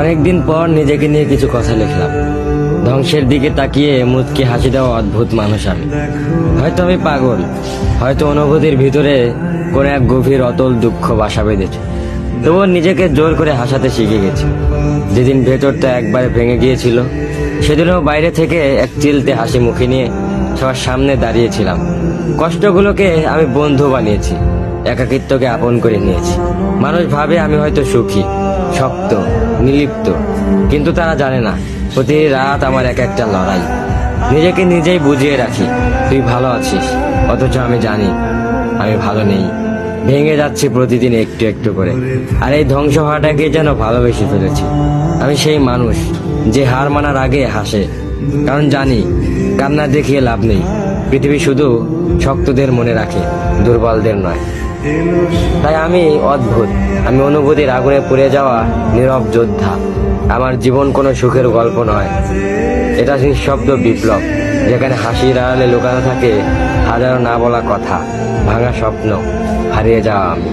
অনেকদিন পর নিজেকে নিয়ে কিছু কথা লিখলাম। ধ্বংসের দিকে তাকিয়ে মুচকি হাসি দেওয়া অদ্ভুত মানুষ আমি। হয়তো আমি পাগল, হয়তো অনুভূতির ভিতরে কোন এক গভীর অতল দুঃখ বাসা বেঁধেছে। তবুও নিজেকে জোর করে হাসাতে শিখে গেছি। যেদিন ভেতরটা একবারে ভেঙে গিয়েছিল, সেদিনও বাইরে থেকে এক চিলতে হাসি মুখে নিয়ে সবার সামনে দাঁড়িয়েছিলাম। কষ্টগুলোকে আমি বন্ধু বানিয়েছি, একাকিত্বকে আপন করে নিয়েছি। মানুষ ভাবে আমি হয়তো সুখী, শক্ত, নির্লিপ্ত, কিন্তু তারা জানে না প্রতি রাত আমার এক একটা লড়াই। নিজেকে নিজেই বুঝিয়ে রাখি তুই ভালো আছিস, অথচ আমি জানি আমি ভালো নেই। ভেঙে যাচ্ছি প্রতিদিন একটু একটু করে, আর এই ধ্বংস হওয়াটাকে যেন ভালোবেসে ফেলেছি। আমি সেই মানুষ যে হার মানার আগে হাসে, কারণ জানি কান্না দেখিয়ে লাভ নেই। পৃথিবী শুধু শক্তদের মনে রাখে, দুর্বলদের নয়। তাই আমি অদ্ভুত, আমি অনুভূতির আগুনে পুড়ে যাওয়া নীরব যোদ্ধা। আমার জীবন কোনো সুখের গল্প নয়, এটা নিঃশব্দ বিপ্লব, যেখানে হাসির আড়ালে লুকানো থাকে হাজারো না বলা কথা, ভাঙা স্বপ্ন, হারিয়ে যাওয়া আমি।